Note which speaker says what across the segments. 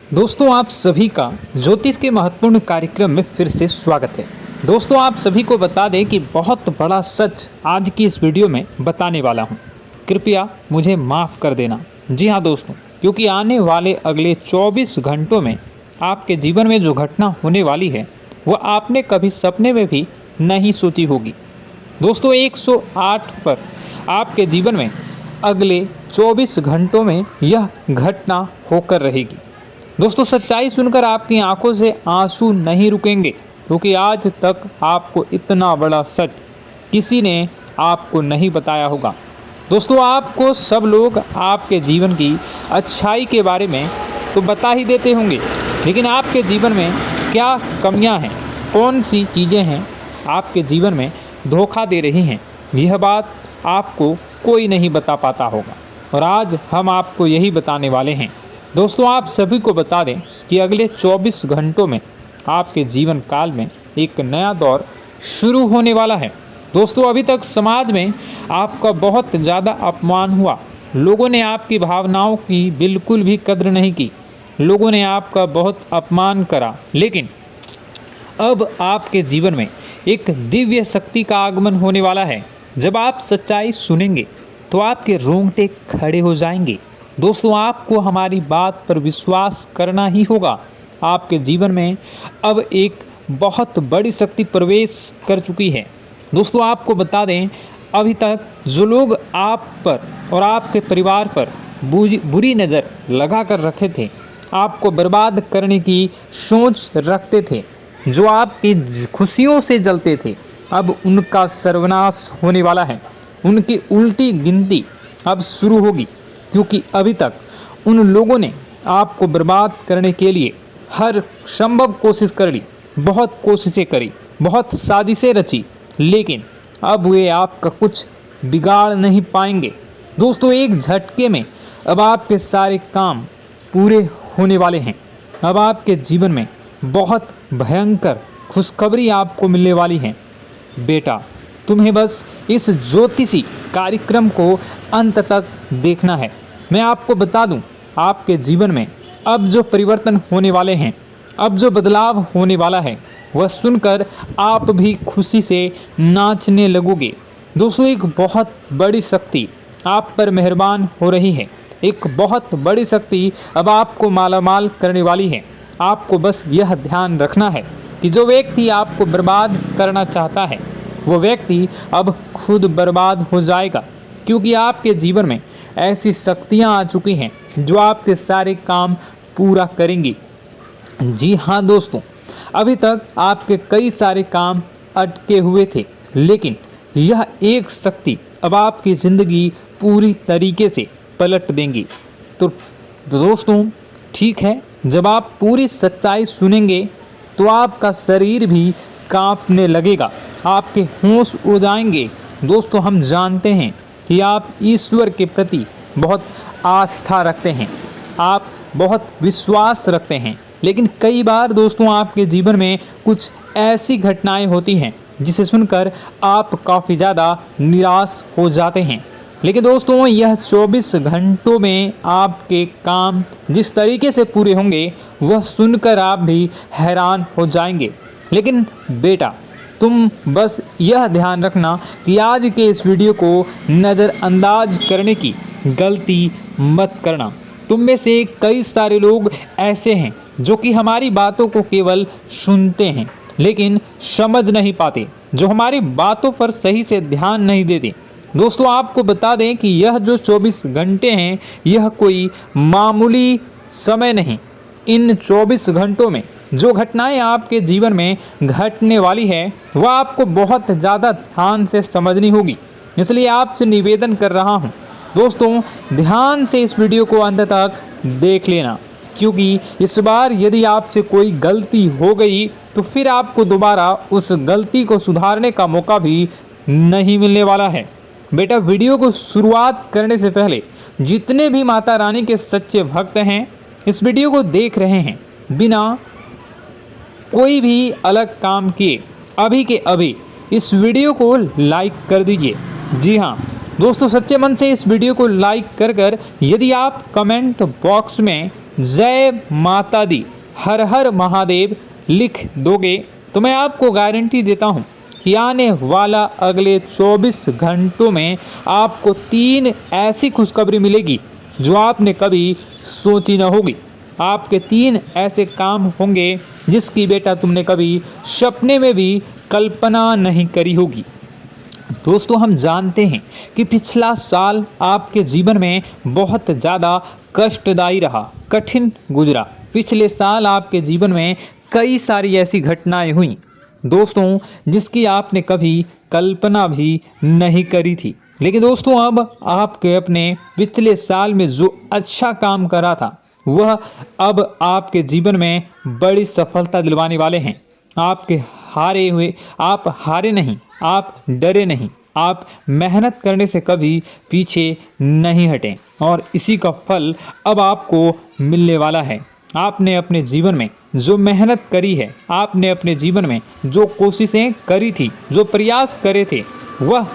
Speaker 1: दोस्तों आप सभी का ज्योतिष के महत्वपूर्ण कार्यक्रम में फिर से स्वागत है। दोस्तों आप सभी को बता दें कि बहुत बड़ा सच आज की इस वीडियो में बताने वाला हूं। कृपया मुझे माफ़ कर देना। जी हां दोस्तों, क्योंकि आने वाले अगले 24 घंटों में आपके जीवन में जो घटना होने वाली है वह आपने कभी सपने में भी नहीं सोची होगी। दोस्तों 108 पर आपके जीवन में अगले 24 घंटों में यह घटना होकर रहेगी। दोस्तों सच्चाई सुनकर आपकी आंखों से आंसू नहीं रुकेंगे, क्योंकि आज तक आपको इतना बड़ा सच किसी ने आपको नहीं बताया होगा। दोस्तों आपको सब लोग आपके जीवन की अच्छाई के बारे में तो बता ही देते होंगे, लेकिन आपके जीवन में क्या कमियां हैं, कौन सी चीज़ें हैं आपके जीवन में धोखा दे रही हैं, यह बात आपको कोई नहीं बता पाता होगा। और आज हम आपको यही बताने वाले हैं। दोस्तों आप सभी को बता दें कि अगले 24 घंटों में आपके जीवन काल में एक नया दौर शुरू होने वाला है। दोस्तों अभी तक समाज में आपका बहुत ज़्यादा अपमान हुआ, लोगों ने आपकी भावनाओं की बिल्कुल भी कद्र नहीं की, लोगों ने आपका बहुत अपमान करा, लेकिन अब आपके जीवन में एक दिव्य शक्ति का आगमन होने वाला है। जब आप सच्चाई सुनेंगे तो आपके रोंगटे खड़े हो जाएंगे। दोस्तों आपको हमारी बात पर विश्वास करना ही होगा। आपके जीवन में अब एक बहुत बड़ी शक्ति प्रवेश कर चुकी है। दोस्तों आपको बता दें, अभी तक जो लोग आप पर और आपके परिवार पर बुरी नज़र लगा कर रखे थे, आपको बर्बाद करने की सोच रखते थे, जो आपकी खुशियों से जलते थे, अब उनका सर्वनाश होने वाला है। उनकी उल्टी गिनती अब शुरू होगी, क्योंकि अभी तक उन लोगों ने आपको बर्बाद करने के लिए हर संभव कोशिश कर ली, बहुत कोशिशें करी, बहुत साजिशें रची, लेकिन अब वे आपका कुछ बिगाड़ नहीं पाएंगे। दोस्तों एक झटके में अब आपके सारे काम पूरे होने वाले हैं। अब आपके जीवन में बहुत भयंकर खुशखबरी आपको मिलने वाली है। बेटा तुम्हें बस इस ज्योतिषी कार्यक्रम को अंत तक देखना है। मैं आपको बता दूं, आपके जीवन में अब जो परिवर्तन होने वाले हैं, अब जो बदलाव होने वाला है, वह सुनकर आप भी खुशी से नाचने लगोगे। दोस्तों एक बहुत बड़ी शक्ति आप पर मेहरबान हो रही है। एक बहुत बड़ी शक्ति अब आपको मालामाल करने वाली है। आपको बस यह ध्यान रखना है कि जो व्यक्ति आपको बर्बाद करना चाहता है, वो व्यक्ति अब खुद बर्बाद हो जाएगा, क्योंकि आपके जीवन में ऐसी शक्तियां आ चुकी हैं जो आपके सारे काम पूरा करेंगी। जी हाँ दोस्तों, अभी तक आपके कई सारे काम अटके हुए थे, लेकिन यह एक शक्ति अब आपकी ज़िंदगी पूरी तरीके से पलट देंगी। तो दोस्तों ठीक है, जब आप पूरी सच्चाई सुनेंगे तो आपका शरीर भी कांपने लगेगा, आपके होश उड़ जाएंगे। दोस्तों हम जानते हैं कि आप ईश्वर के प्रति बहुत आस्था रखते हैं, आप बहुत विश्वास रखते हैं, लेकिन कई बार दोस्तों आपके जीवन में कुछ ऐसी घटनाएं होती हैं जिसे सुनकर आप काफ़ी ज़्यादा निराश हो जाते हैं। लेकिन दोस्तों यह 24 घंटों में आपके काम जिस तरीके से पूरे होंगे वह सुनकर आप भी हैरान हो जाएंगे। लेकिन बेटा तुम बस यह ध्यान रखना कि आज के इस वीडियो को नज़रअंदाज करने की गलती मत करना। तुम में से कई सारे लोग ऐसे हैं जो कि हमारी बातों को केवल सुनते हैं लेकिन समझ नहीं पाते, जो हमारी बातों पर सही से ध्यान नहीं देते। दोस्तों आपको बता दें कि यह जो 24 घंटे हैं यह कोई मामूली समय नहीं। इन 24 घंटों में जो घटनाएं आपके जीवन में घटने वाली है वह आपको बहुत ज़्यादा ध्यान से समझनी होगी। इसलिए आपसे निवेदन कर रहा हूं, दोस्तों ध्यान से इस वीडियो को अंत तक देख लेना, क्योंकि इस बार यदि आपसे कोई गलती हो गई तो फिर आपको दोबारा उस गलती को सुधारने का मौका भी नहीं मिलने वाला है। बेटा वीडियो को शुरुआत करने से पहले जितने भी माता रानी के सच्चे भक्त हैं इस वीडियो को देख रहे हैं, बिना कोई भी अलग काम किए अभी के अभी इस वीडियो को लाइक कर दीजिए। जी हाँ दोस्तों, सच्चे मन से इस वीडियो को लाइक कर यदि आप कमेंट बॉक्स में जय माता दी, हर हर महादेव लिख दोगे तो मैं आपको गारंटी देता हूँ कि आने वाला अगले 24 घंटों में आपको 3 ऐसी खुशखबरी मिलेगी जो आपने कभी सोची न होगी। आपके 3 ऐसे काम होंगे जिसकी बेटा तुमने कभी सपने में भी कल्पना नहीं करी होगी। दोस्तों, हम जानते हैं कि पिछला साल आपके जीवन में बहुत ज़्यादा कष्टदायी रहा, कठिन गुजरा। पिछले साल आपके जीवन में कई सारी ऐसी घटनाएं हुई दोस्तों जिसकी आपने कभी कल्पना भी नहीं करी थी। लेकिन दोस्तों, अब आपके अपने पिछले साल में जो अच्छा काम करा था वह अब आपके जीवन में बड़ी सफलता दिलवाने वाले हैं। आप हारे नहीं, आप डरे नहीं, आप मेहनत करने से कभी पीछे नहीं हटें और इसी का फल अब आपको मिलने वाला है। आपने अपने जीवन में जो मेहनत करी है, आपने अपने जीवन में जो कोशिशें करी थी, जो प्रयास करे थे, वह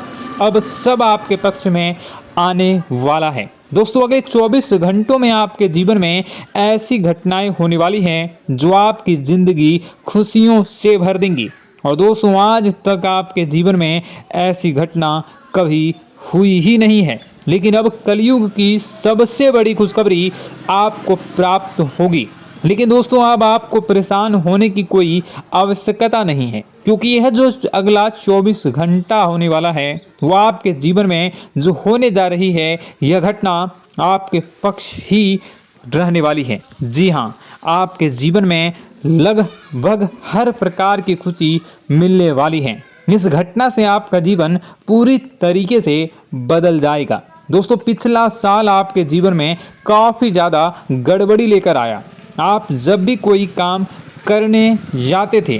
Speaker 1: अब सब आपके पक्ष में आने वाला है। दोस्तों, अगले 24 घंटों में आपके जीवन में ऐसी घटनाएं होने वाली हैं जो आपकी ज़िंदगी खुशियों से भर देंगी। और दोस्तों, आज तक आपके जीवन में ऐसी घटना कभी हुई ही नहीं है, लेकिन अब कलयुग की सबसे बड़ी खुशखबरी आपको प्राप्त होगी। लेकिन दोस्तों, अब आपको परेशान होने की कोई आवश्यकता नहीं है, क्योंकि यह जो अगला 24 घंटा होने वाला है वह आपके जीवन में जो होने जा रही है यह घटना आपके पक्ष ही रहने वाली है। जी हाँ, आपके जीवन में लगभग हर प्रकार की खुशी मिलने वाली है। इस घटना से आपका जीवन पूरी तरीके से बदल जाएगा। दोस्तों, पिछला साल आपके जीवन में काफ़ी ज़्यादा गड़बड़ी लेकर आया। आप जब भी कोई काम करने जाते थे,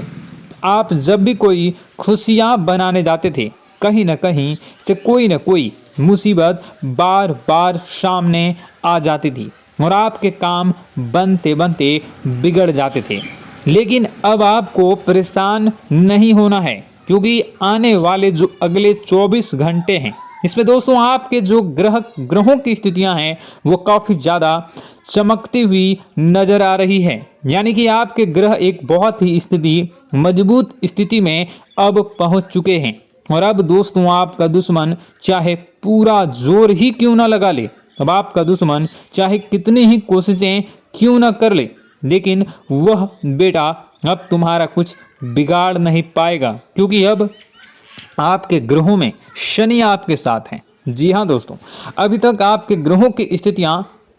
Speaker 1: आप जब भी कोई खुशियाँ बनाने जाते थे, कहीं न कहीं से कोई न कोई मुसीबत बार बार सामने आ जाती थी और आपके काम बनते बनते बिगड़ जाते थे। लेकिन अब आपको परेशान नहीं होना है, क्योंकि आने वाले जो अगले 24 घंटे हैं इसमें दोस्तों आपके जो ग्रहों की स्थितियां हैं वो काफ़ी ज़्यादा चमकती हुई नज़र आ रही है। यानी कि आपके ग्रह एक बहुत ही मजबूत स्थिति में अब पहुंच चुके हैं। और अब दोस्तों, आपका दुश्मन चाहे पूरा जोर ही क्यों ना लगा ले, अब आपका दुश्मन चाहे कितनी ही कोशिशें क्यों ना कर ले, लेकिन वह बेटा अब तुम्हारा कुछ बिगाड़ नहीं पाएगा, क्योंकि अब आपके ग्रहों में शनि आपके साथ हैं। जी हाँ दोस्तों, अभी तक आपके ग्रहों की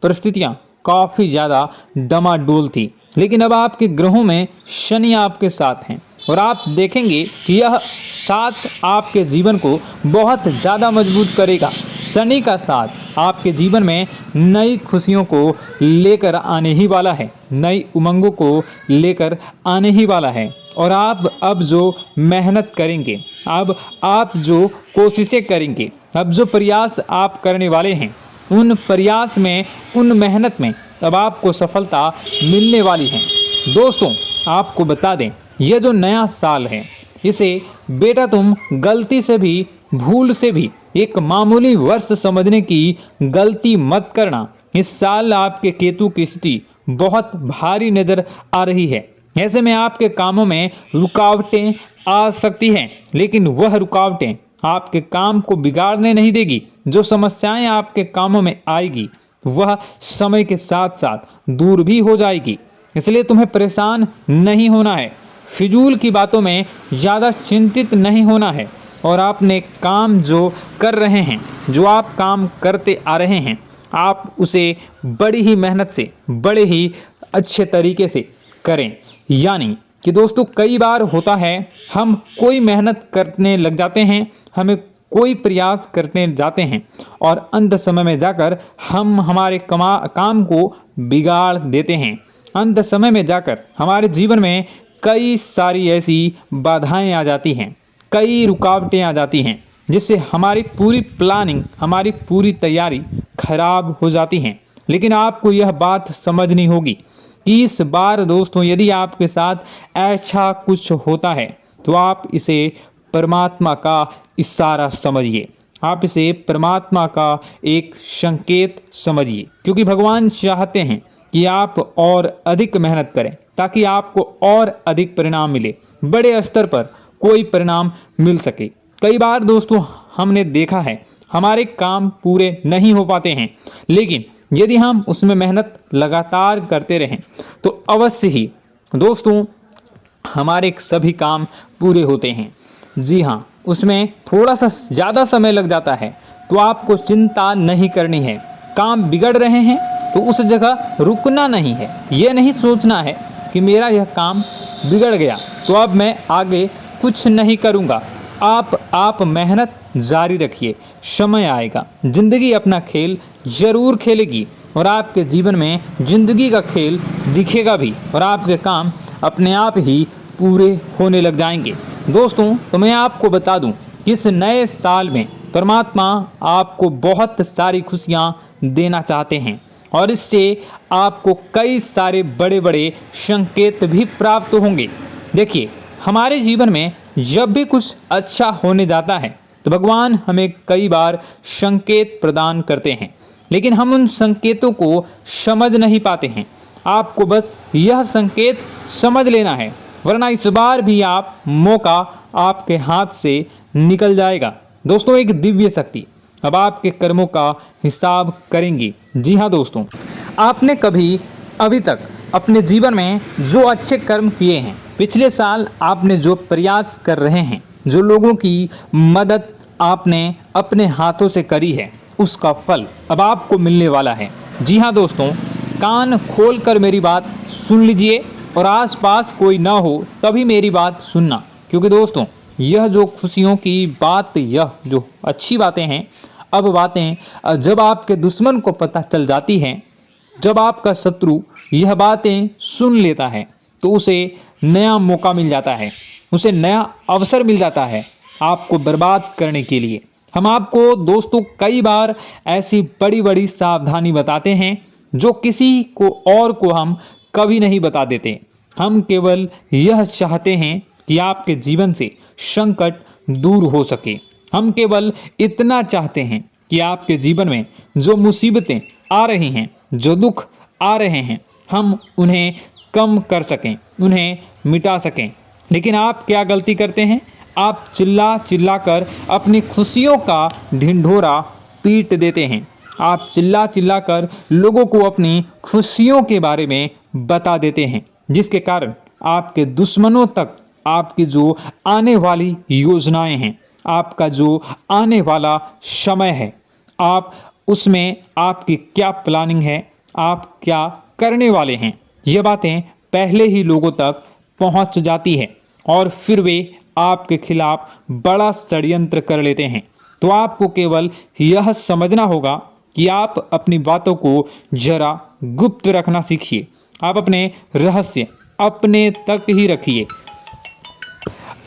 Speaker 1: परिस्थितियाँ काफ़ी ज़्यादा डमाडोल थी, लेकिन अब आपके ग्रहों में शनि आपके साथ हैं और आप देखेंगे कि यह साथ आपके जीवन को बहुत ज़्यादा मजबूत करेगा। शनि का साथ आपके जीवन में नई खुशियों को लेकर आने ही वाला है, नई उमंगों को लेकर आने ही वाला है। और आप अब जो मेहनत करेंगे, अब आप जो कोशिशें करेंगे, अब जो प्रयास आप करने वाले हैं, उन प्रयास में, उन मेहनत में अब आपको सफलता मिलने वाली है। दोस्तों, आपको बता दें, यह जो नया साल है इसे बेटा तुम गलती से भी, भूल से भी एक मामूली वर्ष समझने की गलती मत करना। इस साल आपके केतु की स्थिति बहुत भारी नज़र आ रही है। ऐसे में आपके कामों में रुकावटें आ सकती हैं, लेकिन वह रुकावटें आपके काम को बिगाड़ने नहीं देगी। जो समस्याएं आपके कामों में आएगी वह समय के साथ साथ दूर भी हो जाएगी। इसलिए तुम्हें परेशान नहीं होना है, फिजूल की बातों में ज़्यादा चिंतित नहीं होना है। और आपने काम जो कर रहे हैं, जो आप काम करते आ रहे हैं, आप उसे बड़ी ही मेहनत से, बड़े ही अच्छे तरीके से करें। यानी कि दोस्तों, कई बार होता है हम कोई मेहनत करने लग जाते हैं, हमें कोई प्रयास करने जाते हैं और अंत समय में जाकर हम हमारे काम को बिगाड़ देते हैं। अंत समय में जाकर हमारे जीवन में कई सारी ऐसी बाधाएं आ जाती हैं, कई रुकावटें आ जाती हैं, जिससे हमारी पूरी प्लानिंग, हमारी पूरी तैयारी खराब हो जाती हैं। लेकिन आपको यह बात समझनी होगी कि इस बार दोस्तों, यदि आपके साथ ऐसा कुछ होता है तो आप इसे परमात्मा का इशारा समझिए। आप इसे परमात्मा का एक संकेत समझिए, क्योंकि भगवान चाहते हैं कि आप और अधिक मेहनत करें ताकि आपको और अधिक परिणाम मिले, बड़े स्तर पर कोई परिणाम मिल सके। कई बार दोस्तों हमने देखा है हमारे काम पूरे नहीं हो पाते हैं, लेकिन यदि हम उसमें मेहनत लगातार करते रहें तो अवश्य ही दोस्तों हमारे सभी काम पूरे होते हैं। जी हाँ, उसमें थोड़ा सा ज़्यादा समय लग जाता है तो आपको चिंता नहीं करनी है। काम बिगड़ रहे हैं तो उस जगह रुकना नहीं है, ये नहीं सोचना है कि मेरा यह काम बिगड़ गया तो अब मैं आगे कुछ नहीं करूँगा। आप मेहनत जारी रखिए, समय आएगा, ज़िंदगी अपना खेल ज़रूर खेलेगी और आपके जीवन में ज़िंदगी का खेल दिखेगा भी और आपके काम अपने आप ही पूरे होने लग जाएंगे। दोस्तों तो मैं आपको बता दूं कि इस नए साल में परमात्मा आपको बहुत सारी खुशियां देना चाहते हैं और इससे आपको कई सारे बड़े बड़े संकेत भी प्राप्त होंगे। देखिए, हमारे जीवन में जब भी कुछ अच्छा होने जाता है तो भगवान हमें कई बार संकेत प्रदान करते हैं, लेकिन हम उन संकेतों को समझ नहीं पाते हैं। आपको बस यह संकेत समझ लेना है, वरना इस बार भी आप मौका आपके हाथ से निकल जाएगा। दोस्तों, एक दिव्य शक्ति अब आपके कर्मों का हिसाब करेंगी। जी हाँ दोस्तों, आपने कभी अभी तक अपने जीवन में जो अच्छे कर्म किए हैं, पिछले साल आपने जो प्रयास कर रहे हैं, जो लोगों की मदद आपने अपने हाथों से करी है, उसका फल अब आपको मिलने वाला है। जी हाँ दोस्तों, कान खोलकर मेरी बात सुन लीजिए और आसपास कोई ना हो तभी मेरी बात सुनना, क्योंकि दोस्तों यह जो खुशियों की बात, यह जो अच्छी बातें हैं, अब बातें जब आपके दुश्मन को पता चल जाती हैं, जब आपका शत्रु यह बातें सुन लेता है तो उसे नया मौका मिल जाता है, उसे नया अवसर मिल जाता है आपको बर्बाद करने के लिए। हम आपको दोस्तों कई बार ऐसी बड़ी बड़ी सावधानी बताते हैं जो किसी को और को हम कभी नहीं बता देते। हम केवल यह चाहते हैं कि आपके जीवन से संकट दूर हो सके। हम केवल इतना चाहते हैं कि आपके जीवन में जो मुसीबतें आ रही हैं, जो दुख आ रहे हैं, हम उन्हें कम कर सकें, उन्हें मिटा सकें। लेकिन आप क्या गलती करते हैं? आप चिल्ला चिल्ला कर अपनी खुशियों का ढिंढोरा पीट देते हैं। आप चिल्ला चिल्ला कर लोगों को अपनी खुशियों के बारे में बता देते हैं, जिसके कारण आपके दुश्मनों तक आपकी जो आने वाली योजनाएं हैं, आपका जो आने वाला समय है, आप उसमें आपकी क्या प्लानिंग है, आप क्या करने वाले हैं, ये बातें पहले ही लोगों तक पहुंच जाती है और फिर वे आपके खिलाफ बड़ा षड्यंत्र कर लेते हैं। तो आपको केवल यह समझना होगा कि आप अपनी बातों को जरा गुप्त रखना सीखिए। आप अपने रहस्य अपने तक ही रखिए।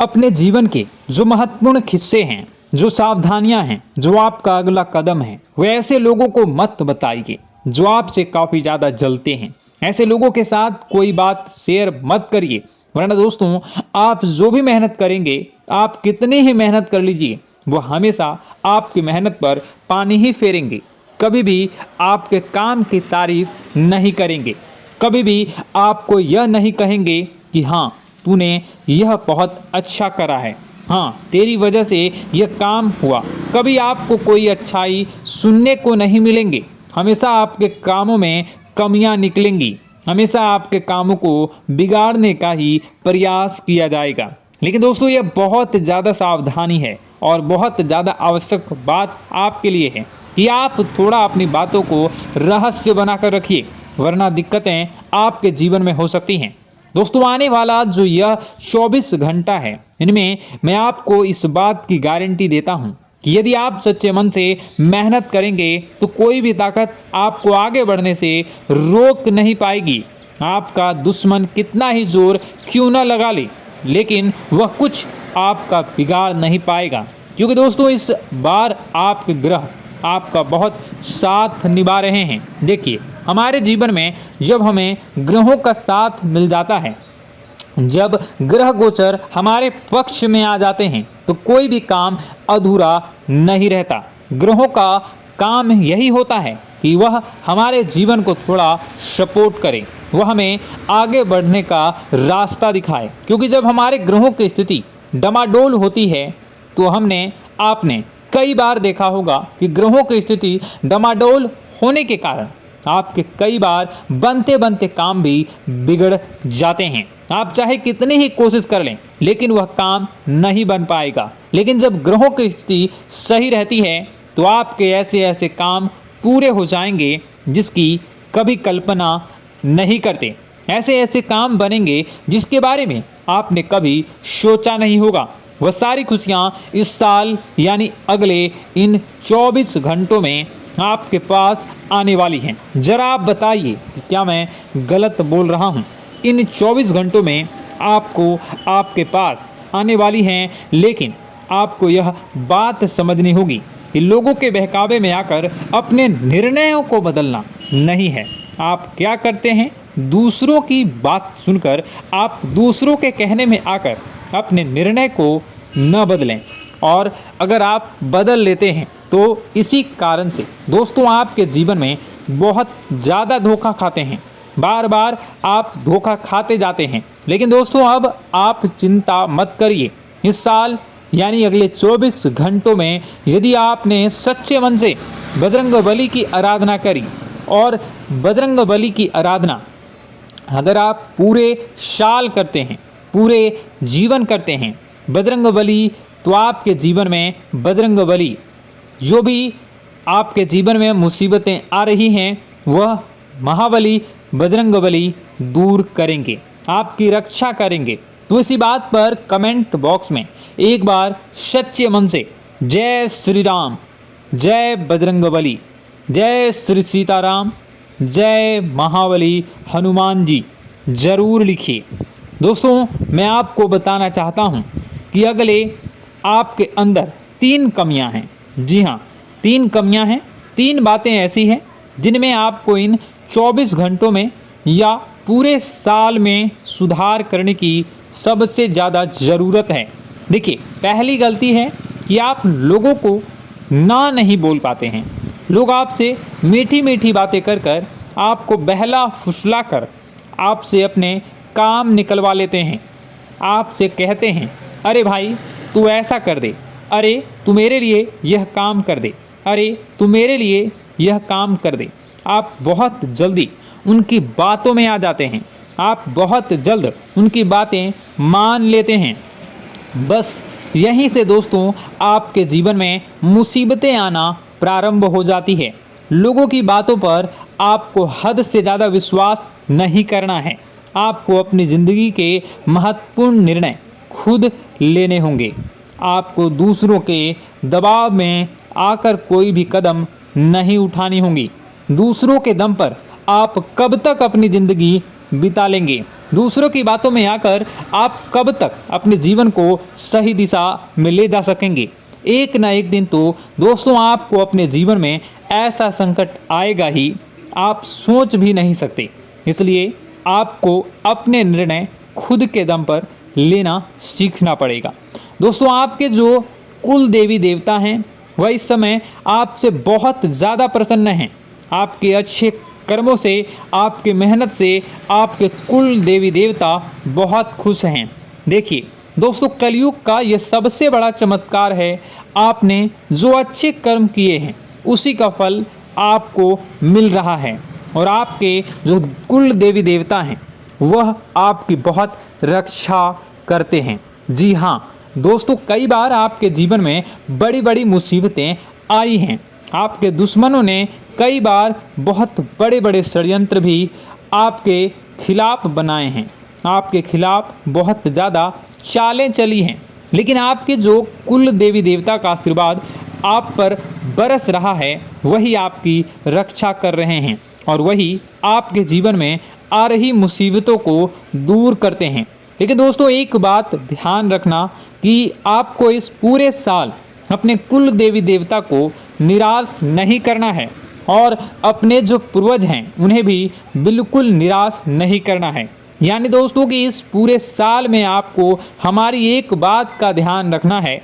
Speaker 1: अपने जीवन के जो महत्वपूर्ण हिस्से हैं, जो सावधानियां हैं, जो आपका अगला कदम है, वे ऐसे लोगों को मत बताइए जो आपसे काफ़ी ज़्यादा जलते हैं। ऐसे लोगों के साथ कोई बात शेयर मत करिए, वरना दोस्तों आप जो भी मेहनत करेंगे, आप कितनी ही मेहनत कर लीजिए, वो हमेशा आपकी मेहनत पर पानी ही फेरेंगे। कभी भी आपके काम की तारीफ नहीं करेंगे, कभी भी आपको यह नहीं कहेंगे कि हाँ तूने यह बहुत अच्छा करा है, हाँ तेरी वजह से यह काम हुआ। कभी आपको कोई अच्छाई सुनने को नहीं मिलेंगे। हमेशा आपके कामों में कमियां निकलेंगी, हमेशा आपके कामों को बिगाड़ने का ही प्रयास किया जाएगा। लेकिन दोस्तों यह बहुत ज़्यादा सावधानी है और बहुत ज़्यादा आवश्यक बात आपके लिए है कि आप थोड़ा अपनी बातों को रहस्य बनाकर रखिए, वरना दिक्कतें आपके जीवन में हो सकती हैं। दोस्तों आने वाला जो यह 24 घंटा है, इनमें मैं आपको इस बात की गारंटी देता हूँ कि यदि आप सच्चे मन से मेहनत करेंगे तो कोई भी ताकत आपको आगे बढ़ने से रोक नहीं पाएगी। आपका दुश्मन कितना ही जोर क्यों न लगा ले, लेकिन वह कुछ आपका बिगाड़ नहीं पाएगा, क्योंकि दोस्तों इस बार आपके ग्रह आपका बहुत साथ निभा रहे हैं। देखिए, हमारे जीवन में जब हमें ग्रहों का साथ मिल जाता है जब ग्रह गोचर हमारे पक्ष में आ जाते हैं तो कोई भी काम अधूरा नहीं रहता। ग्रहों का काम यही होता है कि वह हमारे जीवन को थोड़ा सपोर्ट करे, वह हमें आगे बढ़ने का रास्ता दिखाए। क्योंकि जब हमारे ग्रहों की स्थिति डमाडोल होती है तो आपने कई बार देखा होगा कि ग्रहों की स्थिति डमाडोल होने के कारण आपके कई बार बनते बनते काम भी बिगड़ जाते हैं। आप चाहे कितनी ही कोशिश कर लें लेकिन वह काम नहीं बन पाएगा। लेकिन जब ग्रहों की स्थिति सही रहती है तो आपके ऐसे ऐसे काम पूरे हो जाएंगे जिसकी कभी कल्पना नहीं करते। ऐसे ऐसे काम बनेंगे जिसके बारे में आपने कभी सोचा नहीं होगा। वह सारी खुशियाँ इस साल यानी अगले इन 24 घंटों में आपके पास आने वाली हैं। जरा आप बताइए कि क्या मैं गलत बोल रहा हूँ? इन 24 घंटों में आपको आपके पास आने वाली हैं, लेकिन आपको यह बात समझनी होगी कि लोगों के बहकावे में आकर अपने निर्णयों को बदलना नहीं है। आप क्या करते हैं? दूसरों की बात सुनकर आप दूसरों के कहने में आकर अपने निर्णय को न बदलें, और अगर आप बदल लेते हैं तो इसी कारण से दोस्तों आपके जीवन में बहुत ज़्यादा धोखा खाते हैं। बार बार आप धोखा खाते जाते हैं। लेकिन दोस्तों अब आप चिंता मत करिए। इस साल यानी अगले 24 घंटों में यदि आपने सच्चे मन से बजरंगबली की आराधना करी, और बजरंगबली की आराधना अगर आप पूरे साल करते हैं, पूरे जीवन करते हैं बजरंगबली, तो आपके जीवन में बजरंगबली जो भी आपके जीवन में मुसीबतें आ रही हैं वह महाबली बजरंगबली दूर करेंगे, आपकी रक्षा करेंगे। तो इसी बात पर कमेंट बॉक्स में एक बार सच्चे मन से जय श्री राम, जय बजरंगबली, जय श्री सीताराम, जय महाबली हनुमान जी जरूर लिखिए। दोस्तों मैं आपको बताना चाहता हूँ कि अगले आपके अंदर 3 कमियां हैं। जी हाँ, 3 कमियां हैं। 3 बातें ऐसी हैं जिनमें आपको इन 24 घंटों में या पूरे साल में सुधार करने की सबसे ज़्यादा ज़रूरत है। देखिए, पहली गलती है कि आप लोगों को ना नहीं बोल पाते हैं। लोग आपसे मीठी मीठी बातें कर कर आपको बहला फुसला कर आपसे अपने काम निकलवा लेते हैं। आपसे कहते हैं, अरे भाई तू ऐसा कर दे, अरे तू मेरे लिए यह काम कर दे, अरे तू मेरे लिए यह काम कर दे। आप बहुत जल्दी उनकी बातों में आ जाते हैं, आप बहुत जल्द उनकी बातें मान लेते हैं। बस यहीं से दोस्तों आपके जीवन में मुसीबतें आना प्रारंभ हो जाती है। लोगों की बातों पर आपको हद से ज़्यादा विश्वास नहीं करना है। आपको अपनी ज़िंदगी के महत्वपूर्ण निर्णय खुद लेने होंगे। आपको दूसरों के दबाव में आकर कोई भी कदम नहीं उठानी होगी। दूसरों के दम पर आप कब तक अपनी ज़िंदगी बिता लेंगे? दूसरों की बातों में आकर आप कब तक अपने जीवन को सही दिशा में ले जा सकेंगे? एक ना एक दिन तो दोस्तों आपको अपने जीवन में ऐसा संकट आएगा ही, आप सोच भी नहीं सकते। इसलिए आपको अपने निर्णय खुद के दम पर लेना सीखना पड़ेगा। दोस्तों आपके जो कुल देवी देवता हैं वह इस समय आपसे बहुत ज़्यादा प्रसन्न हैं। आपके अच्छे कर्मों से, आपके मेहनत से आपके कुल देवी देवता बहुत खुश हैं। देखिए दोस्तों, कलयुग का ये सबसे बड़ा चमत्कार है। आपने जो अच्छे कर्म किए हैं उसी का फल आपको मिल रहा है, और आपके जो कुल देवी देवता हैं वह आपकी बहुत रक्षा करते हैं। जी हाँ दोस्तों, कई बार आपके जीवन में बड़ी बड़ी मुसीबतें आई हैं। आपके दुश्मनों ने कई बार बहुत बड़े बड़े षड्यंत्र भी आपके खिलाफ बनाए हैं, आपके खिलाफ बहुत ज़्यादा चालें चली हैं। लेकिन आपके जो कुल देवी देवता का आशीर्वाद आप पर बरस रहा है वही आपकी रक्षा कर रहे हैं, और वही आपके जीवन में आ रही मुसीबतों को दूर करते हैं। लेकिन दोस्तों एक बात ध्यान रखना कि आपको इस पूरे साल अपने कुल देवी देवता को निराश नहीं करना है, और अपने जो पूर्वज हैं उन्हें भी बिल्कुल निराश नहीं करना है। यानी दोस्तों कि इस पूरे साल में आपको हमारी एक बात का ध्यान रखना है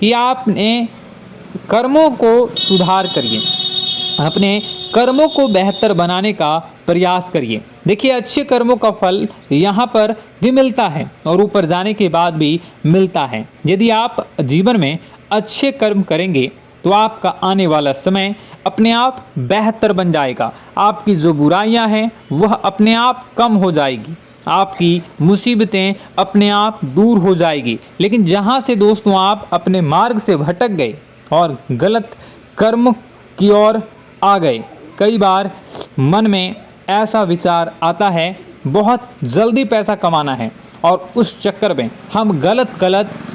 Speaker 1: कि आपने कर्मों को सुधार करिए, अपने कर्मों को बेहतर बनाने का प्रयास करिए। देखिए, अच्छे कर्मों का फल यहाँ पर भी मिलता है और ऊपर जाने के बाद भी मिलता है। यदि आप जीवन में अच्छे कर्म करेंगे तो आपका आने वाला समय अपने आप बेहतर बन जाएगा। आपकी जो बुराइयां हैं वह अपने आप कम हो जाएगी, आपकी मुसीबतें अपने आप दूर हो जाएगी। लेकिन जहां से दोस्तों आप अपने मार्ग से भटक गए और गलत कर्म की ओर आ गए, कई बार मन में ऐसा विचार आता है बहुत जल्दी पैसा कमाना है और उस चक्कर में हम गलत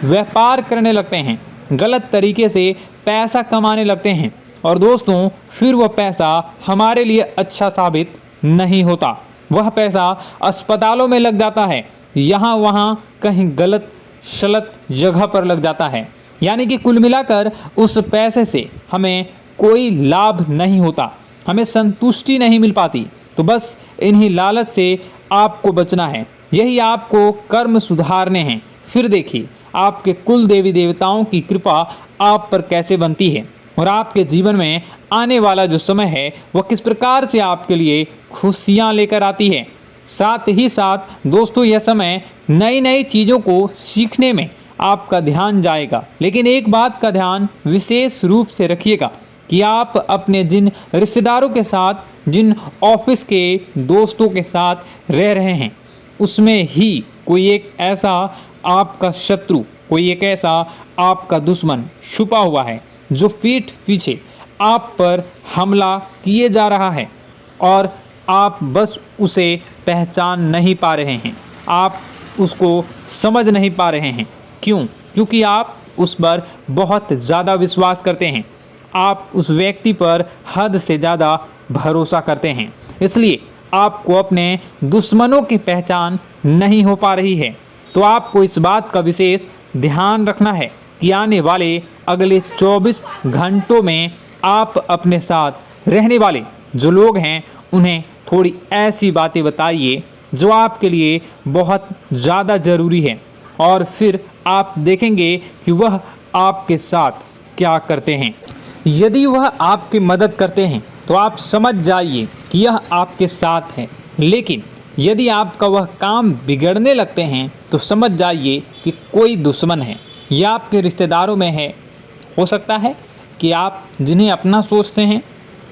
Speaker 1: व्यापार करने लगते हैं, गलत तरीके से पैसा कमाने लगते हैं और दोस्तों फिर वह पैसा हमारे लिए अच्छा साबित नहीं होता। वह पैसा अस्पतालों में लग जाता है, यहाँ वहाँ कहीं गलत शलत जगह पर लग जाता है। यानी कि कुल मिलाकर उस पैसे से हमें कोई लाभ नहीं होता, हमें संतुष्टि नहीं मिल पाती। तो बस इन्हीं लालच से आपको बचना है, यही आपको कर्म सुधारने हैं। फिर देखिए आपके कुल देवी देवताओं की कृपा आप पर कैसे बनती है और आपके जीवन में आने वाला जो समय है वह किस प्रकार से आपके लिए खुशियाँ लेकर आती है। साथ ही साथ दोस्तों यह समय नई नई चीज़ों को सीखने में आपका ध्यान जाएगा। लेकिन एक बात का ध्यान विशेष रूप से रखिएगा कि आप अपने जिन रिश्तेदारों के साथ, जिन ऑफिस के दोस्तों के साथ रह रहे हैं, उसमें ही कोई एक ऐसा आपका शत्रु, कोई एक ऐसा आपका दुश्मन छुपा हुआ है जो पीठ पीछे आप पर हमला किए जा रहा है और आप बस उसे पहचान नहीं पा रहे हैं, आप उसको समझ नहीं पा रहे हैं। क्यों? क्योंकि आप उस पर बहुत ज़्यादा विश्वास करते हैं, आप उस व्यक्ति पर हद से ज़्यादा भरोसा करते हैं, इसलिए आपको अपने दुश्मनों की पहचान नहीं हो पा रही है। तो आपको इस बात का विशेष ध्यान रखना है कि आने वाले अगले 24 घंटों में आप अपने साथ रहने वाले जो लोग हैं उन्हें थोड़ी ऐसी बातें बताइए जो आपके लिए बहुत ज़्यादा ज़रूरी है और फिर आप देखेंगे कि वह आपके साथ क्या करते हैं। यदि वह आपकी मदद करते हैं तो आप समझ जाइए कि यह आपके साथ है, लेकिन यदि आपका वह काम बिगड़ने लगते हैं तो समझ जाइए कि कोई दुश्मन है या आपके रिश्तेदारों में है। हो सकता है कि आप जिन्हें अपना सोचते हैं,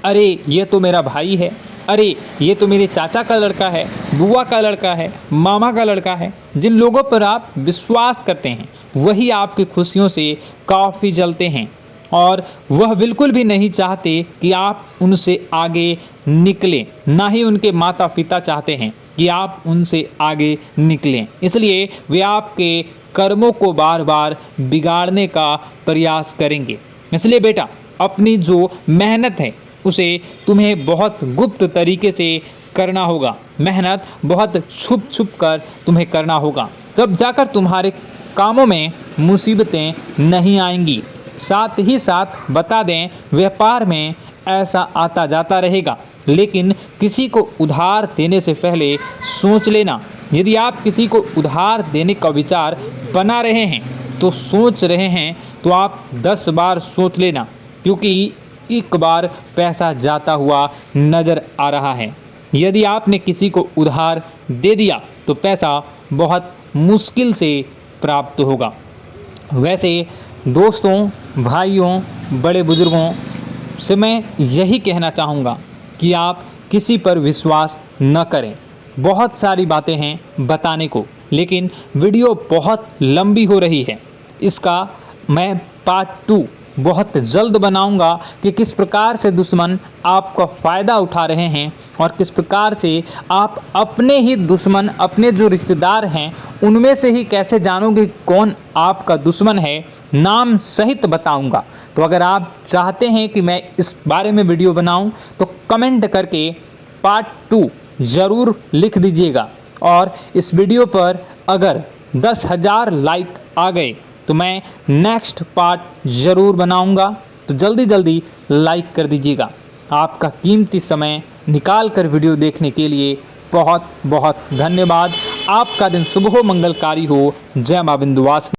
Speaker 1: अरे ये तो मेरा भाई है, अरे ये तो मेरे चाचा का लड़का है, बुआ का लड़का है, मामा का लड़का है, जिन लोगों पर आप विश्वास करते हैं वही आपकी खुशियों से काफ़ी जलते हैं और वह बिल्कुल भी नहीं चाहते कि आप उनसे आगे निकलें, ना ही उनके माता पिता चाहते हैं कि आप उनसे आगे निकलें। इसलिए वे आपके कर्मों को बार बार बिगाड़ने का प्रयास करेंगे। इसलिए बेटा, अपनी जो मेहनत है उसे तुम्हें बहुत गुप्त तरीके से करना होगा, मेहनत बहुत छुप छुप कर तुम्हें करना होगा, तब जाकर तुम्हारे कामों में मुसीबतें नहीं आएंगी। साथ ही साथ बता दें, व्यापार में ऐसा आता जाता रहेगा, लेकिन किसी को उधार देने से पहले सोच लेना। यदि आप किसी को उधार देने का विचार बना रहे हैं तो सोच रहे हैं तो आप 10 बार सोच लेना, क्योंकि एक बार पैसा जाता हुआ नज़र आ रहा है। यदि आपने किसी को उधार दे दिया तो पैसा बहुत मुश्किल से प्राप्त होगा। वैसे दोस्तों, भाइयों, बड़े बुजुर्गों से मैं यही कहना चाहूँगा कि आप किसी पर विश्वास न करें। बहुत सारी बातें हैं बताने को, लेकिन वीडियो बहुत लंबी हो रही है। इसका मैं पार्ट 2 बहुत जल्द बनाऊंगा कि किस प्रकार से दुश्मन आपका फ़ायदा उठा रहे हैं और किस प्रकार से आप अपने ही दुश्मन, अपने जो रिश्तेदार हैं उनमें से ही कैसे जानोगे कौन आपका दुश्मन है, नाम सहित बताऊंगा। तो अगर आप चाहते हैं कि मैं इस बारे में वीडियो बनाऊं तो कमेंट करके पार्ट 2 ज़रूर लिख दीजिएगा। और इस वीडियो पर अगर 10,000 लाइक आ गए तो मैं नेक्स्ट पार्ट ज़रूर बनाऊंगा। तो जल्दी जल्दी लाइक कर दीजिएगा। आपका कीमती समय निकाल कर वीडियो देखने के लिए बहुत बहुत धन्यवाद। आपका दिन शुभ हो, मंगलकारी हो। जय मां विंध्यवासिनी।